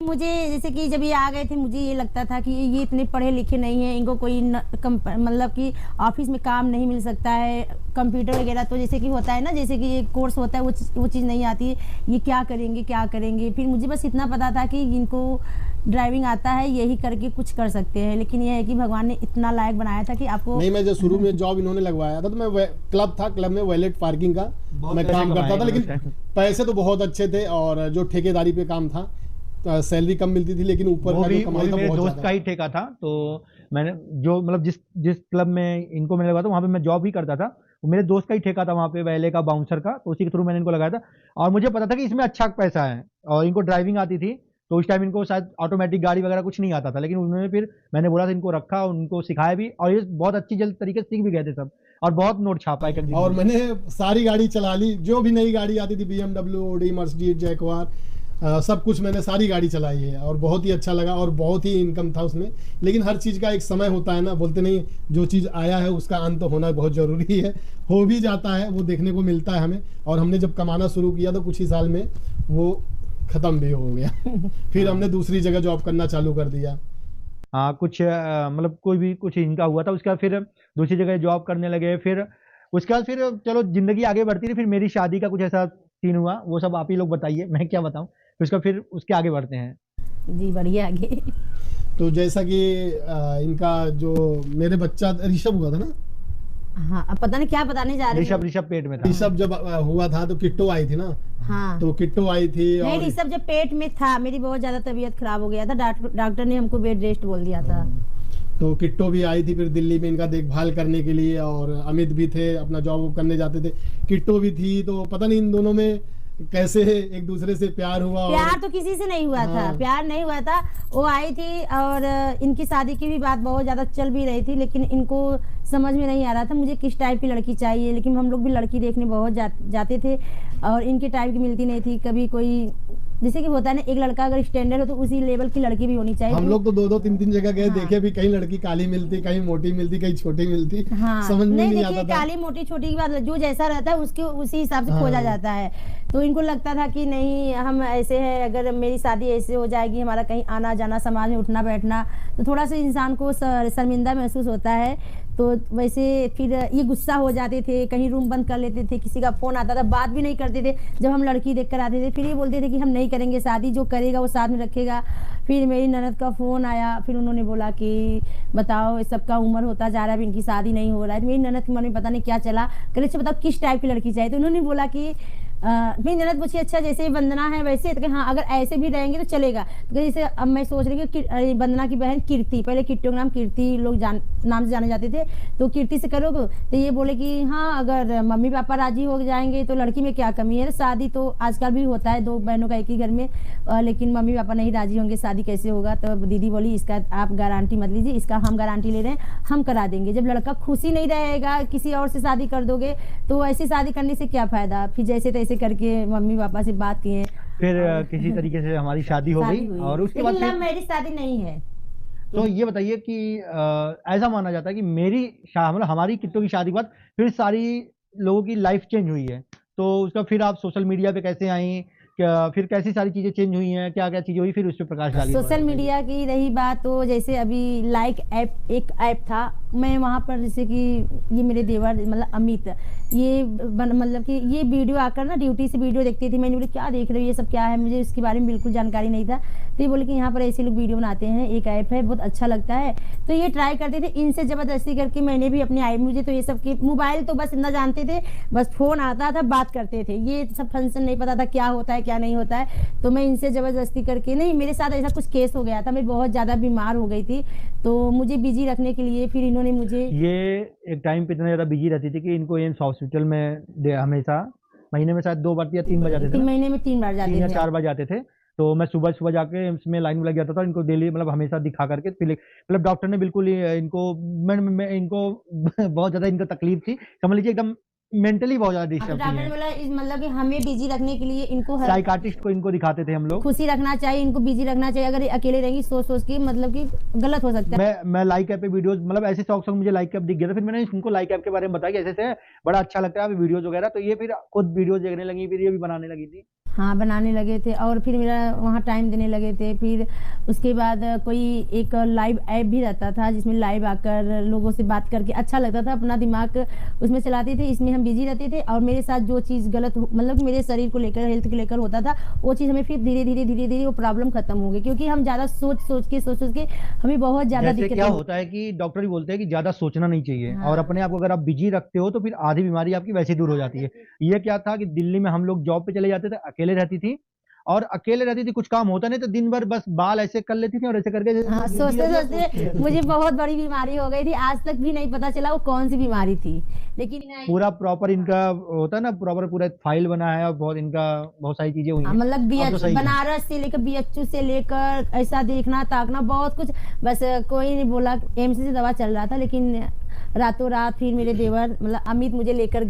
मुझे जैसे कि जब ये आ गए थे मुझे ये लगता था कि ये इतने पढ़े लिखे नहीं हैं, इनको कोई मतलब कि ऑफिस में काम नहीं मिल सकता है, कंप्यूटर वगैरह तो जैसे कि होता है ना, जैसे कि एक कोर्स होता है वो चीज़ नहीं आती है, ये क्या करेंगे क्या करेंगे। फिर मुझे बस इतना पता था कि इनको ड्राइविंग आता है, यही करके कुछ कर सकते हैं। लेकिन यह है कि भगवान ने इतना लायक बनाया था कि आपको नहीं, मैं जब शुरू में जॉब इन्होंने लगवाया था तो मैं क्लब था, क्लब में वैलेट पार्किंग का मैं काम करता था, लेकिन पैसे तो बहुत अच्छे थे और जो ठेकेदारी पे काम था सैलरी कम मिलती थी, लेकिन ऊपर का जो कमाई था मेरे बहुत दोस्त का ही ठेका था। तो मैंने जो मतलब जिस क्लब में इनको मैंने लगाया था वहाँ पे मैं जॉब भी करता था, वो मेरे दोस्त का ही ठेका था वहाँ पे वैले का, बाउंसर का। तो उसी के थ्रू मैंने इनको लगाया था और मुझे पता था कि इसमें अच्छा पैसा है और इनको ड्राइविंग आती थी। तो उस टाइम इनको शायद ऑटोमेटिक गाड़ी वगैरह कुछ नहीं आता था, लेकिन उन्होंने फिर मैंने बोला था इनको रखा, उनको सिखाया भी और ये बहुत अच्छी जल्द तरीके से सीख भी गए थे सब, और बहुत नोट छापा है। और मैंने सारी गाड़ी चला ली, जो भी नई गाड़ी आती थी, BMW, ऑडी, मर्सिडीज, जैगवार, सब कुछ मैंने सारी गाड़ी चलाई है और बहुत ही अच्छा लगा और बहुत ही इनकम था उसमें। लेकिन हर चीज़ का एक समय होता है ना, बोलते नहीं जो चीज़ आया है उसका अंत होना बहुत ज़रूरी है। हो भी जाता है, वो देखने को मिलता है हमें। और हमने जब कमाना शुरू किया तो कुछ ही साल में वो ख़त्म भी हो गया फिर हमने दूसरी जगह जॉब करना चालू कर दिया। हाँ, कुछ मतलब कोई भी कुछ इनका हुआ था, उसके बाद फिर दूसरी जगह जॉब करने लगे। फिर उसके बाद फिर चलो जिंदगी आगे बढ़ती रही। फिर मेरी शादी का कुछ ऐसा सीन हुआ, वो सब आप ही लोग बताइए, मैं क्या बताऊं। फिर उसके आगे बढ़ते हैं। जी बढ़िए आगे। तो जैसा कि इनका जो मेरे बच्चा ऋषभ हुआ था ना, हाँ अब पता नहीं क्या बताने जा रहे हैं। ऋषभ पेट में था। ऋषभ जब हुआ था तो किट्टो आई थी ना। हाँ तो किट्टो आई थी नहीं, और ऋषभ जब पेट में था मेरी बहुत ज्यादा तबीयत खराब हो गया था, डॉक्टर ने हमको बेड रेस्ट बोल दिया था। तो किट्टो भी आई थी फिर दिल्ली में इनका देखभाल करने के लिए, और अमित भी थे, अपना जॉब करने जाते थे। किट्टो भी थी। तो पता नहीं इन दोनों में कैसे एक दूसरे से प्यार हुआ। प्यार तो किसी से नहीं हुआ था, प्यार नहीं हुआ था। वो आई थी और इनकी शादी की भी बात बहुत ज्यादा चल भी रही थी, लेकिन इनको समझ में नहीं आ रहा था मुझे किस टाइप की लड़की चाहिए। लेकिन हम लोग भी लड़की देखने बहुत जाते थे और इनके टाइप की मिलती नहीं थी। कभी कोई जैसे कि होता है ना, एक लड़का अगर स्टैंडर्ड हो तो उसी लेवल की लड़की भी होनी चाहिए। हम लोग तो 2-2 3-3 जगह गए, देखे भी, कहीं लड़की काली मिलती, कहीं मोटी मिलती, कहीं छोटी मिलती। समझ में नहीं आता था। काली मोटी छोटी की बात, जो जैसा रहता है उसके उसी हिसाब से खोजा जाता है। तो इनको लगता था कि नहीं हम ऐसे हैं, अगर मेरी शादी ऐसे हो जाएगी, हमारा कहीं आना जाना, समाज में उठना बैठना, तो थोड़ा सा इंसान को शर्मिंदा महसूस होता है। तो वैसे फिर ये गुस्सा हो जाते थे, कहीं रूम बंद कर लेते थे, किसी का फोन आता था बात भी नहीं करते थे। जब हम लड़की देख कर आते थे फिर ये बोलते थे कि हम नहीं करेंगे शादी, जो करेगा वो साथ में रखेगा। फिर मेरी ननद का फ़ोन आया, फिर उन्होंने बोला कि बताओ सबका उम्र होता जा रहा है, इनकी शादी नहीं हो रहा है। तो मेरी ननद के मन में पता नहीं क्या चला, कह अच्छा बताओ किस टाइप की लड़की चाहिए। तो उन्होंने बोला कि मेरी ननद पूछी अच्छा जैसे वंदना है वैसे, तो हाँ अगर ऐसे भी रहेंगे तो चलेगा। तो जैसे अब मैं सोच रही हूँ कि वंदना की बहन कीर्ति, पहले किट्टो का नाम कीर्ति लोग नाम से जाने जाते थे, तो कीर्ति से करोगे। तो ये बोले कि हाँ अगर मम्मी पापा राजी हो जाएंगे तो लड़की में क्या कमी है, शादी तो आजकल भी होता है 2 बहनों का एक ही घर में, लेकिन मम्मी पापा नहीं राजी होंगे शादी कैसे होगा। तो दीदी बोली इसका आप गारंटी मत लीजिए, इसका हम गारंटी ले रहे हैं, हम करा देंगे। जब लड़का खुशी नहीं रहेगा, किसी और से शादी कर दोगे तो ऐसी शादी करने से क्या फायदा। फिर जैसे तैसे करके मम्मी पापा से बात किए, फिर किसी तरीके से हमारी शादी हो गई। और उसके बाद लव मैरिज शादी नहीं है। तो ये बताइए कि ऐसा माना जाता है कि मतलब हमारी किट्टो की शादी के बाद फिर सारी लोगों की लाइफ चेंज हुई है। तो उसका फिर आप सोशल मीडिया पे कैसे आई, क्या फिर कैसी सारी चीजें चेंज हुई हैं, क्या क्या चीजें हुई, फिर उस पर प्रकाश डालिए। सोशल मीडिया की रही बात तो जैसे अभी लाइक एक ऐप था, मैं वहाँ पर जैसे कि ये मेरे देवर मतलब अमित, ये मतलब कि ये वीडियो आकर ना ड्यूटी से वीडियो देखती थी। मैंने बोली क्या देख रही हो, ये सब क्या है, मुझे इसके बारे में बिल्कुल जानकारी नहीं था। तो ये बोले कि यहाँ पर ऐसे लोग वीडियो बनाते हैं, एक ऐप है बहुत अच्छा लगता है। तो ये ट्राई करते थे, इनसे ज़बरदस्ती करके मैंने भी अपनी आई, मुझे तो ये सब की मोबाइल तो बस इतना जानते थे, बस फ़ोन आता था बात करते थे, ये सब फंक्शन नहीं पता था क्या होता है क्या नहीं होता है। तो मैं इनसे ज़बरदस्ती करके, नहीं मेरे साथ ऐसा कुछ केस हो गया था, मैं बहुत ज़्यादा बीमार हो गई थी, तो मुझे बिजी रखने के लिए फिर इन्होंने मुझे, ये एक टाइम पे इतना ज्यादा बिजी रहती थी कि इनको एम्स हॉस्पिटल में हमेशा महीने में शायद 2 बार या 3 बार जाते थे, 3 महीने में 3 बार जाते थे, 3 या 4 बार जाते थे। तो मैं सुबह सुबह जाके एम्स में लाइन में लग जाता था, इनको डेली मतलब हमेशा दिखा करके। फिर मतलब डॉक्टर ने बिल्कुल इनको मैं इनको बहुत ज्यादा इनको तकलीफ थी, समझ लीजिए एकदम मेंटली बहुत ज्यादा डिस्टर्ब डॉक्टर ने बोला मतलब कि हमें बिजी रखने के लिए इनको साइकाट्रिस्ट को इनको दिखाते थे हम लोग, खुशी रखना चाहिए, इनको बिजी रखना चाहिए। अगर अकेले रहेंगी सोच सोच के मतलब कि गलत हो सकता है। मैं लाइक ऐप पे वीडियोस मतलब ऐसे शौक मुझे लाइक ऐप दिख गया था। फिर मैंने इनको लाइक ऐप के बारे में बताया कि ऐसे ऐसे बड़ा अच्छा लगता है आप वीडियोस वगैरह। तो ये फिर खुद वीडियोस देखने लगी, फिर ये भी बनाने लगी थी। हाँ बनाने लगे थे, और फिर मेरा वहाँ टाइम देने लगे थे। फिर उसके बाद कोई एक लाइव ऐप भी रहता था जिसमें लाइव आकर लोगों से बात करके अच्छा लगता था, अपना दिमाग उसमें चलाते थे, इसमें हम बिजी रहते थे। और मेरे साथ जो चीज़ गलत मतलब मेरे शरीर को लेकर, हेल्थ को लेकर होता था, वो चीज़ हमें फिर धीरे धीरे वो प्रॉब्लम खत्म हो गई, क्योंकि हम ज़्यादा सोच के हमें बहुत ज़्यादा जैसे दिक्कत क्या होता है कि डॉक्टर भी बोलते हैं कि ज्यादा सोचना नहीं चाहिए, हाँ। और अपने आप को अगर आप बिजी रखते हो तो फिर आधी बीमारी आपकी वैसे ही दूर हो जाती है। ये क्या था कि दिल्ली में हम लोग जॉब पे चले जाते थे, अकेले रहती थी, और अकेले रहती थी, कुछ काम होता नहीं तो दिन भर बस बाल ऐसे कर लेती थी और ऐसे करके हाँ, सोचते सोचते मुझे बहुत बड़ी बीमारी हो गई थी, आज तक भी नहीं पता चला वो कौन सी बीमारी थी। लेकिन पूरा प्रॉपर इनका होता है ना, प्रॉपर पूरा फाइल बना है और बहुत इनका बहुत सारी चीजें हुई हाँ, हैं। मतलब अब तो सही है। बनारस से लेकर बीएचयू से लेकर ऐसा देखना ताकना बहुत कुछ, बस कोई नहीं बोला, एम्स से दवा चल रहा था, लेकिन रातों रात फिर मेरे देवर मतलब अमित मुझे लेकर